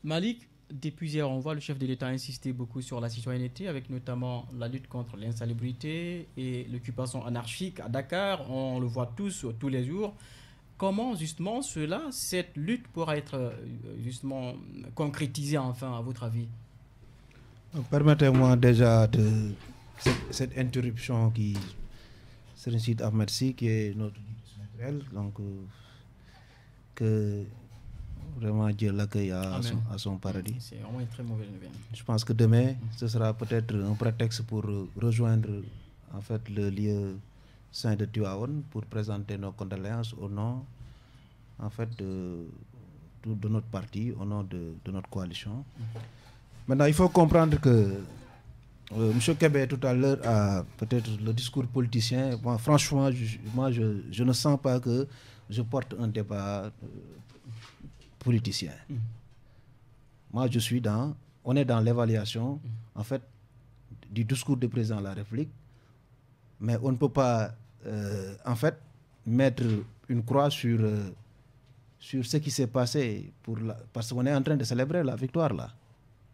Malik, depuis hier, on voit le chef de l'État insister beaucoup sur la citoyenneté, avec notamment la lutte contre l'insalubrité et l'occupation anarchique à Dakar. On le voit tous les jours. Comment justement cette lutte pourra être justement concrétisée enfin, à votre avis? Permettez-moi déjà de cette interruption qui Serigne Ahmed Sy, qui est notre guide, donc que vraiment Dieu l'accueille à son paradis. C'est vraiment une très mauvaise nouvelle. Je pense que demain, ce sera peut-être un prétexte pour rejoindre en fait le lieu saint de Tivaouane pour présenter nos condoléances au nom en fait de notre parti, au nom de notre coalition. Maintenant, il faut comprendre que M. Kébé tout à l'heure a peut-être le discours politicien. Moi, franchement, je ne sens pas que je porte un débat politicien. Moi, on est dans l'évaluation en fait du discours du président de la République, mais on ne peut pas en fait mettre une croix sur ce qui s'est passé parce qu'on est en train de célébrer la victoire là.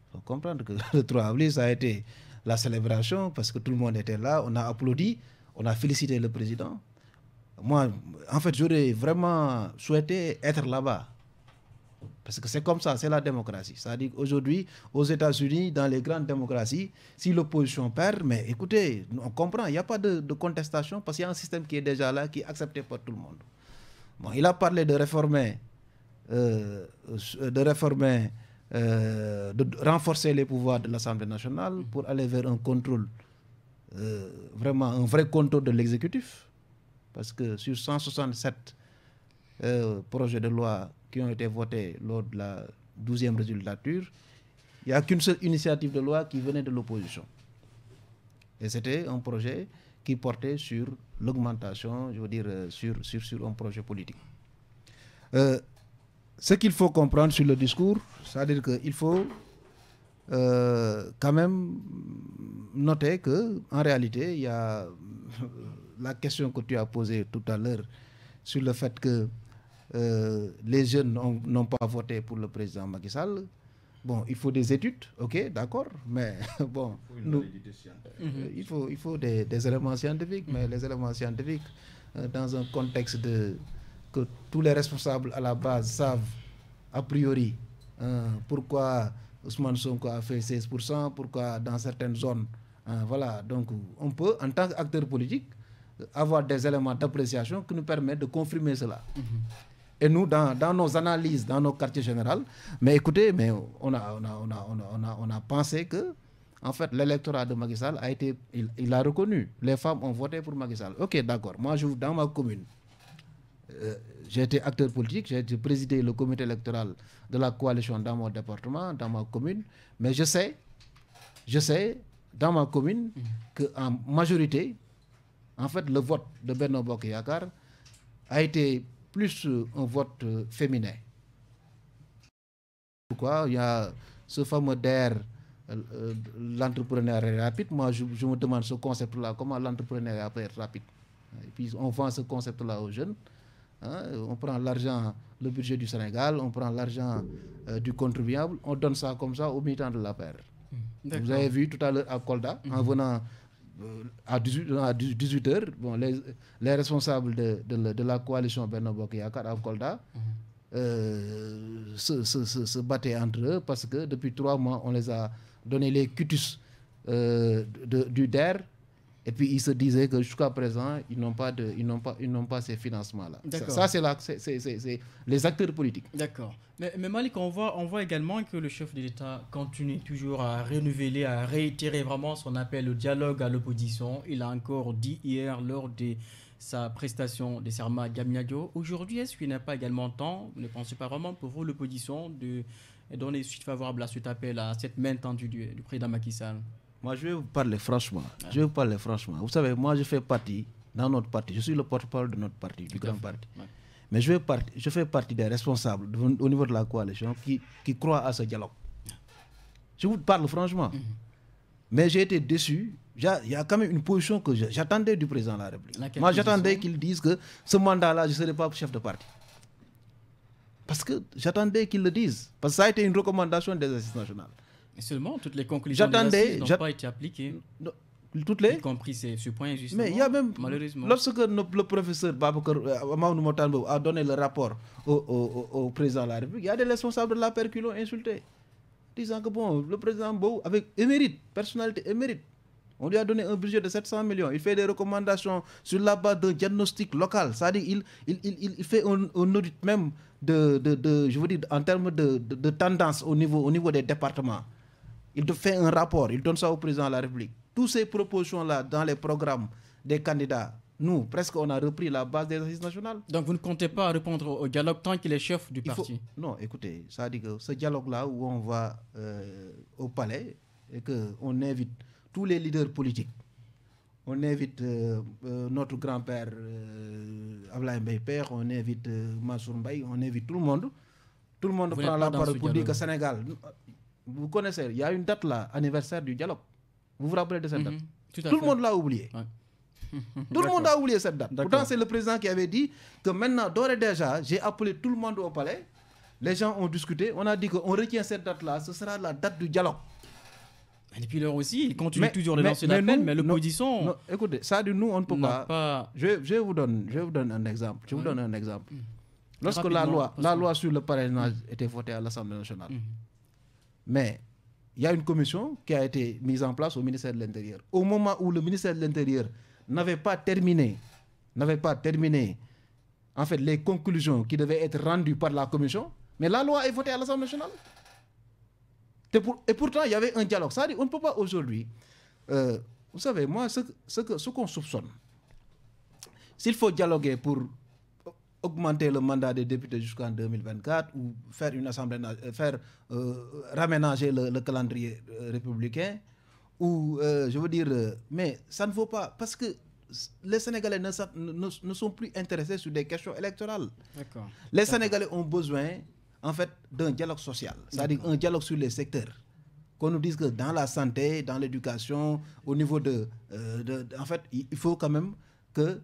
Il faut comprendre que le 3 avril, ça a été la célébration parce que tout le monde était là, on a applaudi, on a félicité le président. Moi, en fait, j'aurais vraiment souhaité être là-bas. Parce que c'est comme ça, c'est la démocratie. C'est-à-dire qu'aujourd'hui, aux États-Unis, dans les grandes démocraties, si l'opposition perd, mais écoutez, on comprend, il n'y a pas de contestation parce qu'il y a un système qui est déjà là, qui est accepté par tout le monde. Bon, il a parlé de réformer, de renforcer les pouvoirs de l'Assemblée nationale pour aller vers un contrôle, vraiment un vrai contrôle de l'exécutif. Parce que sur 167 projets de loi qui ont été votés lors de la 12e législature, il n'y a qu'une seule initiative de loi qui venait de l'opposition. Et c'était un projet qui portait sur l'augmentation, je veux dire, sur un projet politique. Ce qu'il faut comprendre sur le discours, c'est-à-dire qu'il faut quand même noter qu'en réalité, il y a la question que tu as posée tout à l'heure sur le fait que les jeunes n'ont pas voté pour le président Macky Sall. Bon, il faut des études, ok, d'accord, mais bon, il faut des éléments scientifiques, mais les éléments scientifiques, dans un contexte que tous les responsables à la base savent a priori pourquoi Ousmane Sonko a fait 16%, pourquoi dans certaines zones, voilà, donc on peut, en tant qu'acteur politique, avoir des éléments d'appréciation qui nous permettent de confirmer cela. Et nous, dans nos analyses, dans nos quartiers généraux, mais écoutez, mais on a pensé que, en fait, l'électorat de Macky Sall il a reconnu. Les femmes ont voté pour Macky Sall. Ok, d'accord. Moi, dans ma commune, j'ai été acteur politique, j'ai présidé le comité électoral de la coalition dans mon département, dans ma commune, mais je sais, dans ma commune, qu'en majorité, en fait, le vote de Benno Bokk Yakaar a été plus un vote féminin. Pourquoi? Il y a ce fameux DER, l'entrepreneuriat rapide. Moi, je me demande ce concept-là, comment l'entrepreneuriat peut être rapide. Et puis, on vend ce concept-là aux jeunes. On prend l'argent, le budget du Sénégal, on prend l'argent du contribuable, on donne ça comme ça aux militants de l'APR. Vous avez vu tout à l'heure à Kolda, en venant à 18h, bon, les responsables de la coalition Benno Bokk Yakaar à Kolda se battaient entre eux parce que depuis 3 mois, on les a donné les cutus du DER. Et puis ils se disaient que jusqu'à présent, ils n'ont pas ces financements-là. Ça, c'est les acteurs politiques. D'accord. Mais Malik, on voit également que le chef de l'État continue toujours à renouveler, à réitérer vraiment son appel au dialogue à l'opposition. Il a encore dit hier lors de sa prestation de serment à Diamniadio. Aujourd'hui, est-ce qu'il n'est pas également temps, ne pensez pas vraiment pour vous, l'opposition, de donner suite favorable à cet appel, à cette main tendue du président Macky Sall? Moi, je vais vous parler franchement. Vous savez, moi, je fais partie, dans notre parti, je suis le porte-parole de notre parti, du grand parti. Ouais. Mais je fais partie des responsables au niveau de la coalition qui croient à ce dialogue. Je vous parle franchement. Mais j'ai été déçu. Il y a quand même une position que j'attendais du président de la République. Moi, j'attendais qu'il dise que ce mandat-là, je ne serai pas chef de parti. Parce que j'attendais qu'ils le disent. Parce que ça a été une recommandation des assises nationales. Et seulement, toutes les conclusions des assises n'ont pas été appliquées. Toutes les... Y compris ce point, justement, mais il y a même, malheureusement. Lorsque le professeur Babacar Mamadou Motambo a donné le rapport au président de la République, il y a des responsables de la l'APR qui l'ont insulté, disant que bon, le président Bou, avec émérite, personnalité émérite, on lui a donné un budget de 700 millions. Il fait des recommandations sur la base d'un diagnostic local. C'est-à-dire il fait un audit même je veux dire, en termes de tendance au niveau des départements. Il fait un rapport, il donne ça au président de la République. Toutes ces propositions-là dans les programmes des candidats, nous, presque, on a repris la base des assises nationales. Donc, vous ne comptez pas répondre au dialogue tant qu'il est chef du parti? Non, écoutez, ça dit que ce dialogue-là où on va au palais et qu'on invite tous les leaders politiques, on invite notre grand-père Ablaye Mbaye Père, on invite Mansour Mbaye, on invite tout le monde. Tout le monde prend la parole pour dire que Sénégal... Vous connaissez, il y a une date là, anniversaire du dialogue. Vous vous rappelez de cette date? Tout le monde l'a oublié. Ouais. Tout le monde a oublié cette date. Pourtant, c'est le président qui avait dit que maintenant, d'ores et déjà, j'ai appelé tout le monde au palais. Les gens ont discuté. On a dit qu'on retient cette date-là. Ce sera la date du dialogue. Et depuis lors aussi, il continue toujours de lancer l'appel, mais l'opposition... Écoutez, ça dit nous, on ne peut pas... Je vous donne un exemple. Je vous donne un exemple. Lorsque la loi sur le parrainage était votée à l'Assemblée nationale, mais il y a une commission qui a été mise en place au ministère de l'Intérieur. Au moment où le ministère de l'Intérieur n'avait pas terminé en fait les conclusions qui devaient être rendues par la commission, mais la loi est votée à l'Assemblée nationale. Et pourtant, il y avait un dialogue. Ça dit, on ne peut pas aujourd'hui... vous savez, moi, ce qu'on soupçonne, s'il faut dialoguer pour augmenter le mandat des députés jusqu'en 2024 ou faire une assemblée, raménager le calendrier républicain, ou je veux dire, mais ça ne vaut pas, parce que les Sénégalais ne sont plus intéressés sur des questions électorales. Les Sénégalais ont besoin, en fait, d'un dialogue social, c'est-à-dire un dialogue sur les secteurs. Qu'on nous dise que dans la santé, dans l'éducation, au niveau en fait, il faut quand même que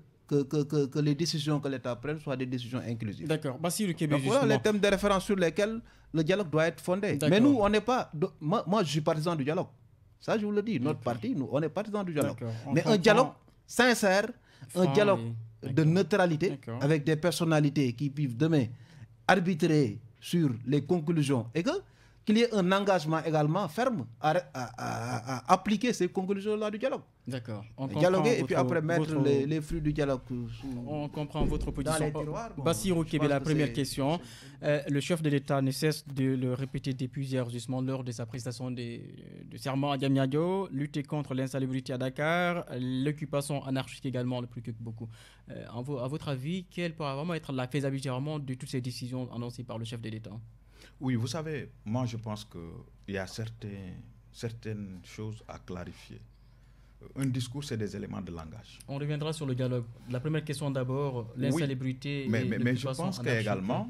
les décisions que l'État prenne soient des décisions inclusives. D'accord. Bassirou Kébé, donc voilà les thèmes de référence sur lesquels le dialogue doit être fondé. Mais nous, on n'est pas... Moi, je suis partisan du dialogue. Ça, je vous le dis. Notre parti, nous, on est partisan du dialogue. Mais un dialogue sincère, un dialogue de neutralité, avec des personnalités qui peuvent demain arbitrer sur les conclusions et qu'il y ait un engagement également ferme à appliquer ces conclusions-là du dialogue. D'accord. Dialoguer et puis après mettre les fruits du dialogue on comprend votre position. Dans les tiroirs. Bassirou Kébé, la première question. Le chef de l'État ne cesse de le répéter depuis plusieurs justement lors de sa prestation de serment à Diamniadio, lutter contre l'insalubrité à Dakar, l'occupation anarchique également, le plus que beaucoup. À votre avis, quelle pourra vraiment être la faisabilité vraiment de toutes ces décisions annoncées par le chef de l'État? Oui, vous savez, moi je pense qu'il y a certaines choses à clarifier. Un discours, c'est des éléments de langage. On reviendra sur le dialogue. La première question d'abord, l'insalubrité. Oui, mais je pense qu'également,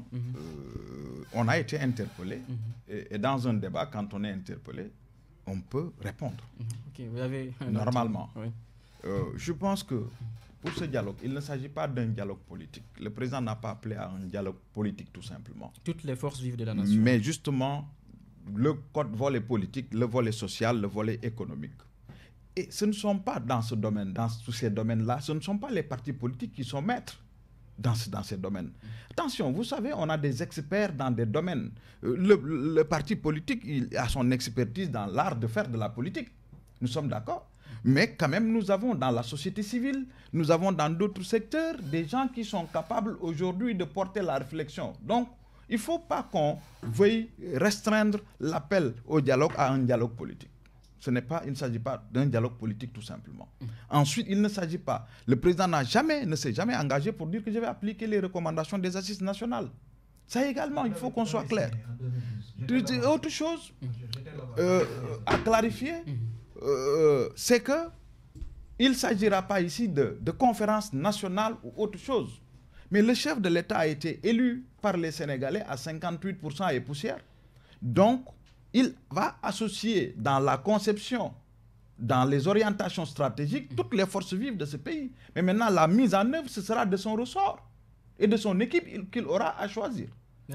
on a été interpellé. Et dans un débat, quand on est interpellé, on peut répondre. Okay, vous avez normalement. Oui. Je pense que pour ce dialogue, il ne s'agit pas d'un dialogue politique. Le président n'a pas appelé à un dialogue politique tout simplement. Toutes les forces vives de la nation. Mais justement, le volet politique, le volet social, le volet économique. Et ce ne sont pas dans ce domaine, dans tous ces domaines-là, ce ne sont pas les partis politiques qui sont maîtres dans ces domaines. Attention, vous savez, on a des experts dans des domaines. Le parti politique, il a son expertise dans l'art de faire de la politique. Nous sommes d'accord. Mais quand même, nous avons dans la société civile, nous avons dans d'autres secteurs des gens qui sont capables aujourd'hui de porter la réflexion. Donc, il ne faut pas qu'on veuille restreindre l'appel au dialogue à un dialogue politique. Il ne s'agit pas d'un dialogue politique tout simplement. Ensuite, il ne s'agit pas. Le président ne s'est jamais engagé pour dire que je vais appliquer les recommandations des assises nationales. Ça également, il faut qu'on soit clair. Autre chose à clarifier, c'est que il ne s'agira pas ici de conférence nationale ou autre chose. Mais le chef de l'État a été élu par les Sénégalais à 58% et poussière. Donc, il va associer dans la conception, dans les orientations stratégiques, toutes les forces vives de ce pays. Mais maintenant, la mise en œuvre, ce sera de son ressort et de son équipe qu'il aura à choisir.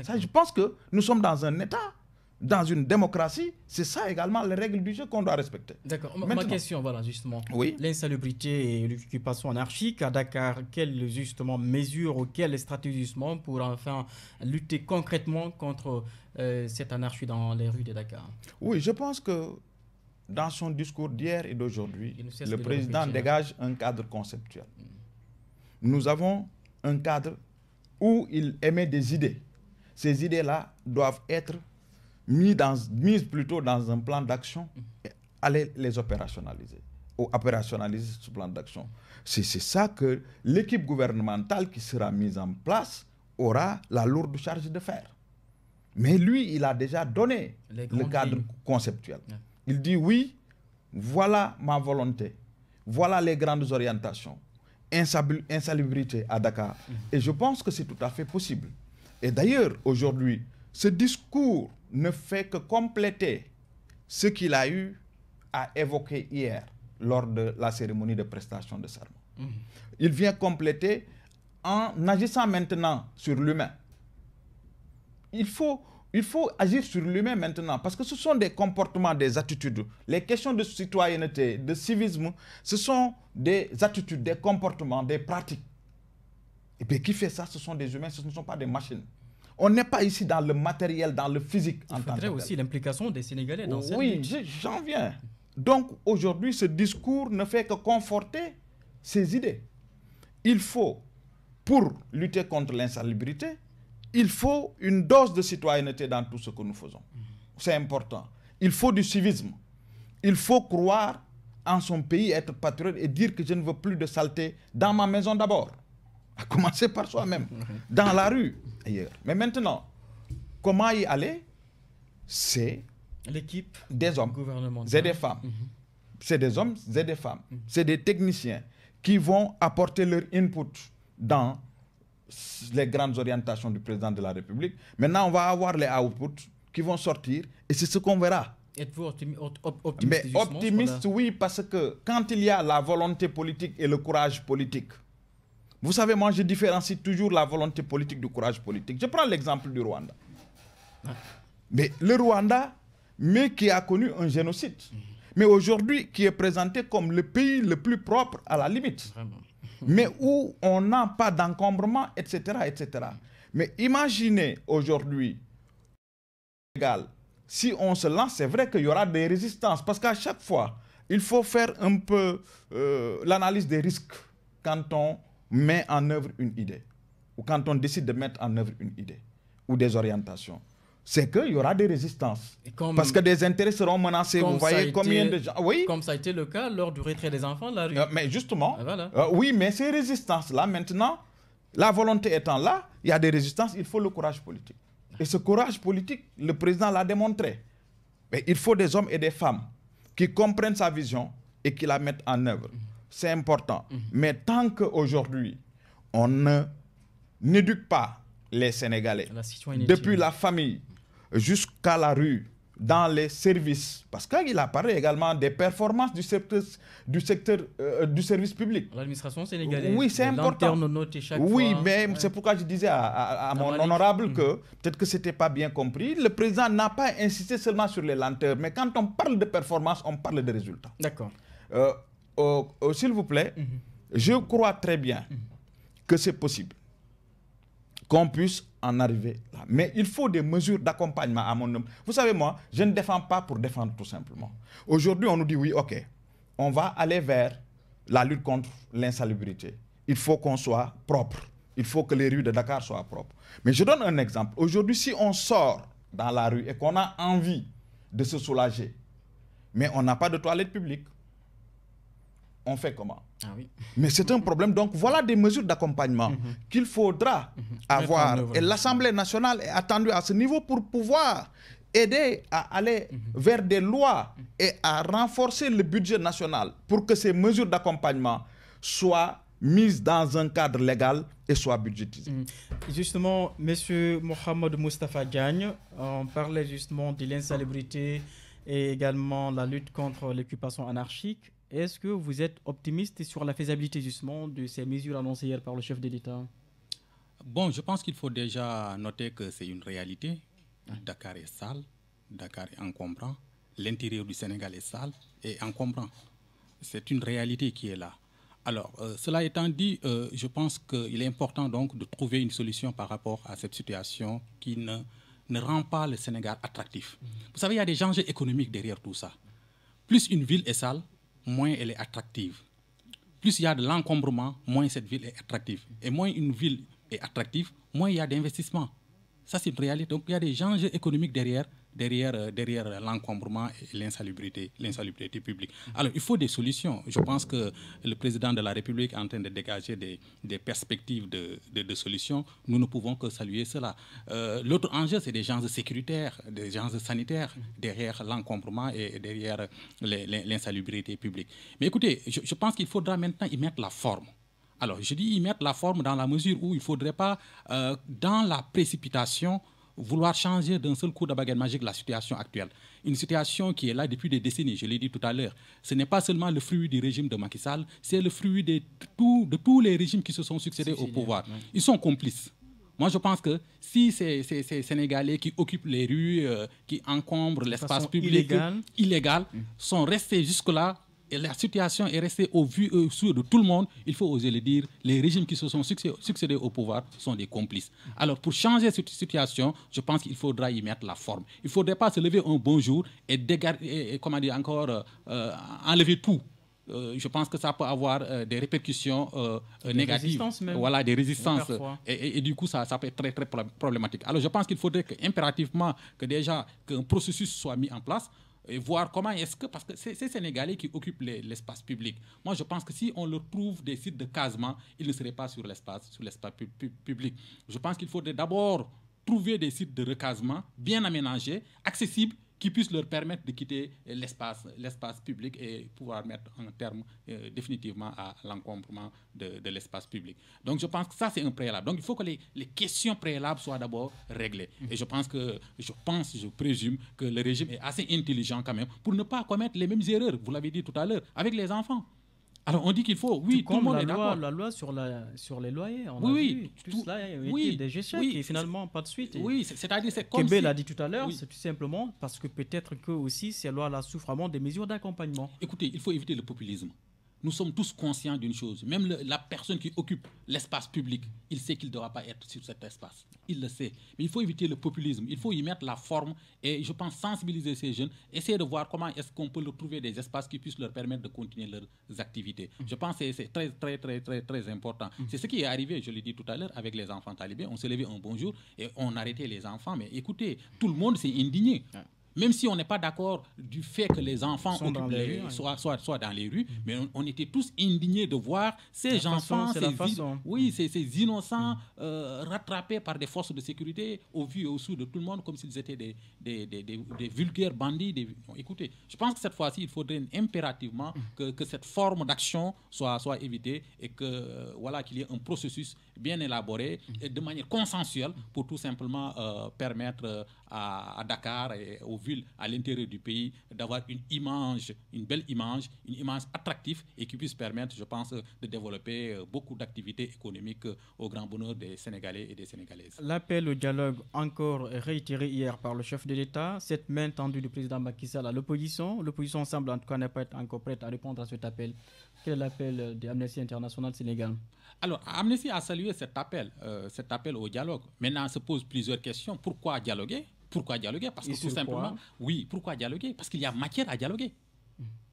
Ça, je pense que nous sommes dans un État, dans une démocratie, c'est ça également les règles du jeu qu'on doit respecter. D'accord. Ma question, voilà, justement. Oui. L'insalubrité et l'occupation anarchique à Dakar, quelles justement mesures ou quelles stratégies justement pour enfin lutter concrètement contre cette anarchie dans les rues de Dakar? Oui, je pense que dans son discours d'hier et d'aujourd'hui, le président dégage un cadre conceptuel. Nous avons un cadre où il émet des idées. Ces idées-là doivent être mises plutôt dans un plan d'action et aller les opérationnaliser. Ou opérationnaliser ce plan d'action. C'est ça que l'équipe gouvernementale qui sera mise en place aura la lourde charge de faire. Mais lui, il a déjà donné le cadre conceptuel. Yeah. Il dit oui, voilà ma volonté, voilà les grandes orientations, insalubrité à Dakar. Et je pense que c'est tout à fait possible. Et d'ailleurs, aujourd'hui, ce discours ne fait que compléter ce qu'il a eu à évoquer hier lors de la cérémonie de prestation de serment. Il vient compléter en agissant maintenant sur l'humain. Il faut agir sur l'humain maintenant parce que ce sont des comportements, des attitudes. Les questions de citoyenneté, de civisme, ce sont des attitudes, des comportements, des pratiques. Et puis qui fait ça, ce sont des humains, ce ne sont pas des machines. On n'est pas ici dans le matériel, dans le physique. Il faudrait aussi l'implication des Sénégalais dans cette lutte. Oui, j'en viens. Donc aujourd'hui, ce discours ne fait que conforter ces idées. Il faut, pour lutter contre l'insalubrité, il faut une dose de citoyenneté dans tout ce que nous faisons. C'est important. Il faut du civisme. Il faut croire en son pays, être patriote et dire que je ne veux plus de saleté dans ma maison d'abord. À commencer par soi-même, dans la rue, ailleurs. Mais maintenant, comment y aller? C'est l'équipe des hommes et des femmes. C'est des hommes et des femmes. C'est des techniciens qui vont apporter leur input dans les grandes orientations du président de la République. Maintenant, on va avoir les outputs qui vont sortir et c'est ce qu'on verra. Êtes-vous optimiste? Mais optimiste, oui, parce que quand il y a la volonté politique et le courage politique, vous savez, moi, je différencie toujours la volonté politique du courage politique. Je prends l'exemple du Rwanda. Mais le Rwanda, qui a connu un génocide, mais aujourd'hui qui est présenté comme le pays le plus propre à la limite, mais où on n'a pas d'encombrement, etc., etc. Mais imaginez aujourd'hui, si on se lance, c'est vrai qu'il y aura des résistances, parce qu'à chaque fois, il faut faire un peu l'analyse des risques quand on met en œuvre une idée, ou quand on décide de mettre en œuvre une idée, ou des orientations. C'est qu'il y aura des résistances. Parce que des intérêts seront menacés. Vous voyez combien de gens... Oui. Comme ça a été le cas lors du retrait des enfants de la rue. Mais justement, oui, mais ces résistances-là, maintenant, la volonté étant là, il y a des résistances, il faut le courage politique. Et ce courage politique, le président l'a démontré. Mais il faut des hommes et des femmes qui comprennent sa vision et qui la mettent en œuvre. C'est important. Mais tant qu'aujourd'hui, on n'éduque pas les Sénégalais, depuis la famille jusqu'à la rue, dans les services, parce qu'il a parlé également des performances du service public. L'administration sénégalaise. Oui, c'est important. Oui, fois. Mais c'est pourquoi je disais à mon honorable que peut-être que ce n'était pas bien compris. Le président n'a pas insisté seulement sur les lenteurs, mais quand on parle de performance, on parle de résultats. D'accord. S'il vous plaît, je crois très bien que c'est possible qu'on puisse en arriver là. Mais il faut des mesures d'accompagnement à mon nom. Vous savez, moi, je ne défends pas pour défendre tout simplement. Aujourd'hui, on nous dit oui, ok, on va aller vers la lutte contre l'insalubrité. Il faut qu'on soit propre. Il faut que les rues de Dakar soient propres. Mais je donne un exemple. Aujourd'hui, si on sort dans la rue et qu'on a envie de se soulager, mais on n'a pas de toilette publique, on fait comment? Oui. Mais c'est un problème. Donc, voilà des mesures d'accompagnement qu'il faudra avoir. Et l'Assemblée nationale est attendue à ce niveau pour pouvoir aider à aller vers des lois et à renforcer le budget national pour que ces mesures d'accompagnement soient mises dans un cadre légal et soient budgétisées. Justement, M. Mohamed Moustapha Diagne, on parlait justement de l'insalubrité et également la lutte contre l'occupation anarchique. Est-ce que vous êtes optimiste sur la faisabilité justement de ces mesures annoncées hier par le chef de l'État? Bon, je pense qu'il faut déjà noter que c'est une réalité. Dakar est sale, Dakar est encombrant, l'intérieur du Sénégal est sale et encombrant. C'est une réalité qui est là. Alors, cela étant dit, je pense qu'il est important donc de trouver une solution par rapport à cette situation qui ne rend pas le Sénégal attractif. Vous savez, il y a des enjeux économiques derrière tout ça. Plus une ville est sale, moins elle est attractive. Plus il y a de l'encombrement, moins cette ville est attractive. Et moins une ville est attractive, moins il y a d'investissement. Ça, c'est une réalité. Donc, il y a des enjeux économiques derrière l'encombrement et l'insalubrité publique. Alors, il faut des solutions. Je pense que le président de la République est en train de dégager des perspectives de solutions. Nous ne pouvons que saluer cela. L'autre enjeu, c'est des enjeux sécuritaires, des enjeux sanitaires derrière l'encombrement et derrière l'insalubrité publique. Mais écoutez, je pense qu'il faudra maintenant y mettre la forme. Alors, je dis y mettre la forme dans la mesure où il ne faudrait pas, dans la précipitation, vouloir changer d'un seul coup de baguette magique la situation actuelle. Une situation qui est là depuis des décennies, je l'ai dit tout à l'heure. Ce n'est pas seulement le fruit du régime de Macky Sall, c'est le fruit de tous les régimes qui se sont succédés au pouvoir. Ils sont complices. Moi, je pense que si ces Sénégalais qui occupent les rues, qui encombrent l'espace public illégal, sont restés jusque-là, et la situation est restée au vu et au su de tout le monde, il faut oser le dire, les régimes qui se sont succédés au pouvoir sont des complices. Alors pour changer cette situation, je pense qu'il faudra y mettre la forme. Il ne faudrait pas se lever un bon jour et enlever tout. Je pense que ça peut avoir des répercussions négatives. Voilà, des résistances. Et du coup, ça peut être très, très problématique. Alors je pense qu'il faudrait impérativement qu'un processus soit mis en place, et voir comment est-ce que... Parce que c'est ces Sénégalais qui occupent l'espace public. Moi, je pense que si on leur trouve des sites de casement, ils ne seraient pas sur l'espace public. Je pense qu'il faudrait d'abord trouver des sites de recasement bien aménagés, accessibles, qui puissent leur permettre de quitter l'espace public et pouvoir mettre un terme définitivement à l'encombrement de l'espace public. Donc je pense que ça, c'est un préalable. Donc il faut que les questions préalables soient d'abord réglées. Et je présume que le régime est assez intelligent quand même pour ne pas commettre les mêmes erreurs, vous l'avez dit tout à l'heure, avec les enfants. Alors on dit qu'il faut, oui, tout le monde est d'accord. La loi sur les loyers, on a vu, tout cela a été des échecs et finalement pas de suite. Oui, c'est-à-dire c'est comme Kébé l'a dit tout à l'heure, c'est tout simplement parce que peut-être que aussi ces lois-là souffrent vraiment des mesures d'accompagnement. Écoutez, il faut éviter le populisme. Nous sommes tous conscients d'une chose. Même la personne qui occupe l'espace public, il sait qu'il ne devra pas être sur cet espace. Il le sait. Mais il faut éviter le populisme. Il faut y mettre la forme et, je pense, sensibiliser ces jeunes. Essayer de voir comment est-ce qu'on peut leur trouver des espaces qui puissent leur permettre de continuer leurs activités. Je pense que c'est très, très, très, très, très important. C'est ce qui est arrivé, je l'ai dit tout à l'heure, avec les enfants talibés. On s'est levé un bon jour et on arrêtait les enfants. Mais écoutez, tout le monde s'est indigné. Même si on n'est pas d'accord du fait que les enfants soient dans les rues, mais on était tous indignés de voir ces enfants, ces innocents rattrapés par des forces de sécurité au vu et au su de tout le monde comme s'ils étaient des vulgaires bandits. Écoutez, je pense que cette fois-ci, il faudrait impérativement que cette forme d'action soit évitée et qu'il y ait un processus bien élaboré et de manière consensuelle pour tout simplement permettre à Dakar et aux villes à l'intérieur du pays d'avoir une belle image, une image attractive et qui puisse permettre, je pense, de développer beaucoup d'activités économiques au grand bonheur des Sénégalais et des Sénégalaises. L'appel au dialogue encore réitéré hier par le chef de l'État, cette main tendue du président Macky Sall à l'opposition. L'opposition semble en tout cas ne pas être encore prête à répondre à cet appel. Quel est l'appel d'Amnesty International Sénégal? Alors, Amnesty a salué cet appel au dialogue. Maintenant, se pose plusieurs questions. Pourquoi dialoguer? Pourquoi dialoguer? Parce que tout simplement, pourquoi dialoguer? Parce qu'il y a matière à dialoguer.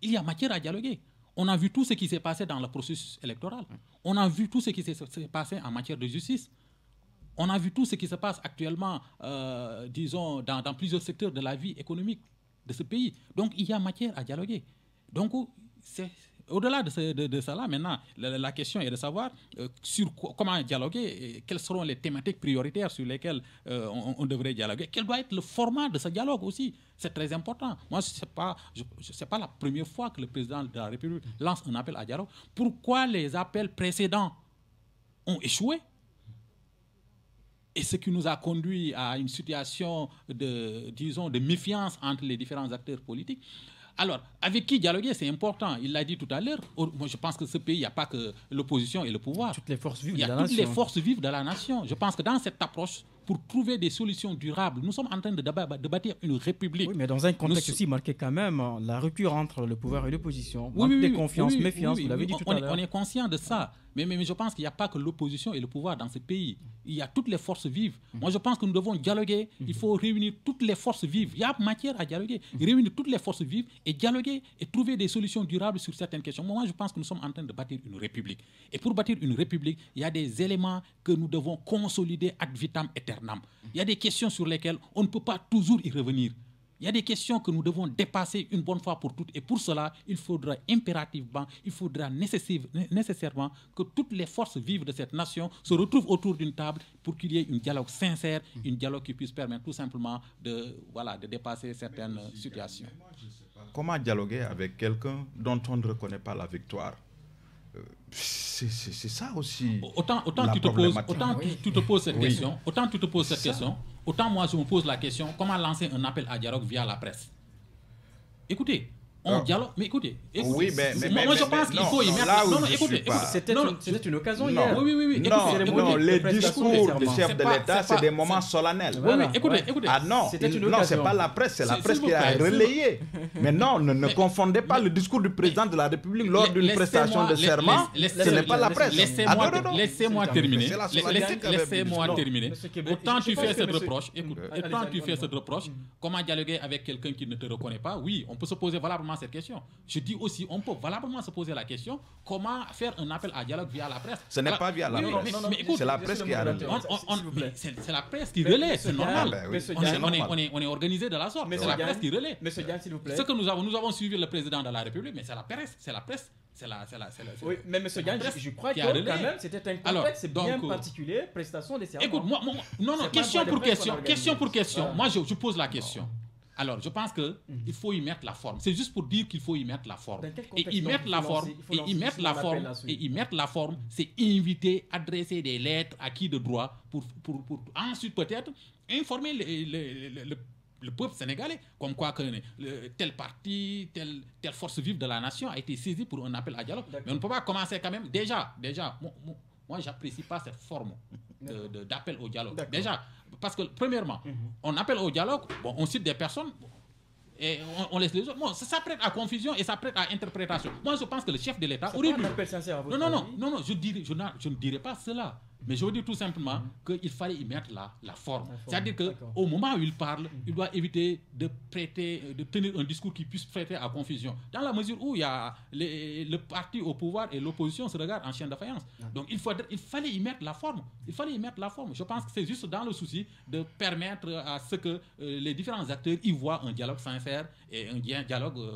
Il y a matière à dialoguer. On a vu tout ce qui s'est passé dans le processus électoral. On a vu tout ce qui s'est passé en matière de justice. On a vu tout ce qui se passe actuellement, disons, dans plusieurs secteurs de la vie économique de ce pays. Donc, il y a matière à dialoguer. Donc, au-delà de cela, maintenant, la question est de savoir comment dialoguer, et quelles seront les thématiques prioritaires sur lesquelles on devrait dialoguer. Quel doit être le format de ce dialogue aussi? C'est très important. Moi, ce n'est pas la première fois que le président de la République lance un appel à dialogue. Pourquoi les appels précédents ont échoué? Et ce qui nous a conduit à une situation de méfiance entre les différents acteurs politiques. Alors, avec qui dialoguer, c'est important. Il l'a dit tout à l'heure. Moi, je pense que ce pays, il n'y a pas que l'opposition et le pouvoir. Toutes les forces vives Il y de la a toutes les nation. forces vives de la nation. Je pense que dans cette approche, pour trouver des solutions durables, nous sommes en train de bâtir une république. Oui, mais dans un contexte aussi marqué quand même la rupture entre le pouvoir et l'opposition. Manque de confiance, méfiance, vous l'avez dit tout à l'heure. On est conscient de ça. Mais je pense qu'il n'y a pas que l'opposition et le pouvoir dans ce pays. Il y a toutes les forces vives. Moi, je pense que nous devons dialoguer. Il faut réunir toutes les forces vives. Il y a matière à dialoguer. Réunir toutes les forces vives et dialoguer et trouver des solutions durables sur certaines questions. Moi, je pense que nous sommes en train de bâtir une république. Et pour bâtir une république, il y a des éléments que nous devons consolider ad vitam aeternam. Il y a des questions sur lesquelles on ne peut pas toujours y revenir. Il y a des questions que nous devons dépasser une bonne fois pour toutes. Et pour cela, il faudra impérativement, il faudra nécessairement que toutes les forces vives de cette nation se retrouvent autour d'une table pour qu'il y ait un dialogue sincère, un dialogue qui puisse permettre tout simplement de dépasser certaines situations. Comment dialoguer avec quelqu'un dont on ne reconnaît pas la victoire? C'est ça aussi. Autant tu te poses cette question, autant moi je me pose la question, comment lancer un appel à dialogue via la presse? Écoutez, on dialogue, mais écoutez, oui, moi je pense qu'il faut y mettre. Non, écoutez, c'était une occasion hier. Oui. Non, les discours du chef de l'État, c'est des moments solennels. Oui, écoutez. Ah non, c'est pas la presse, c'est la presse qui a relayé. Mais non, ne confondez pas le discours du président de la République lors d'une prestation de serment. Ce n'est pas la presse. Laissez-moi terminer. Laissez-moi terminer. Autant tu fais cette reproche, comment dialoguer avec quelqu'un qui ne te reconnaît pas? Oui, on peut se poser valablement cette question. Je dis aussi, on peut valablement se poser la question, comment faire un appel à dialogue via la presse? Ce n'est pas via la presse. C'est la presse qui a relayé. C'est la presse qui relaie, c'est normal. On est organisé de la sorte. C'est la presse qui relaie. Monsieur Diane, s'il vous plaît. Ce que nous avons suivi le président de la République, mais c'est la presse. Oui, mais monsieur Diane, je crois que quand même, c'était un contexte bien particulier, prestation des serments. Écoute, question pour question. Moi, je pose la question. Alors, je pense qu'il faut y mettre la forme. C'est juste pour dire qu'il faut y mettre la forme. Et y mettre la forme, c'est inviter, adresser des lettres à qui de droit pour ensuite peut-être informer le peuple sénégalais, comme quoi que tel parti, telle force vive de la nation a été saisie pour un appel à dialogue. Mais on ne peut pas commencer quand même. Déjà, moi, je n'apprécie pas cette forme d'appel au dialogue. Déjà, parce que premièrement, on appelle au dialogue, on cite des personnes et on laisse les autres. Bon, ça prête à confusion et ça prête à interprétation. Moi, je pense que le chef de l'État aurait dû... Non, je ne dirais pas cela. Mais je veux dire tout simplement qu'il fallait y mettre la forme. C'est-à-dire qu'au moment où il parle, il doit éviter de tenir un discours qui puisse prêter à confusion. Dans la mesure où il y a le parti au pouvoir et l'opposition se regardent en chien de faïence. Donc il fallait y mettre la forme. Je pense que c'est juste dans le souci de permettre à ce que les différents acteurs y voient un dialogue sincère et un dialogue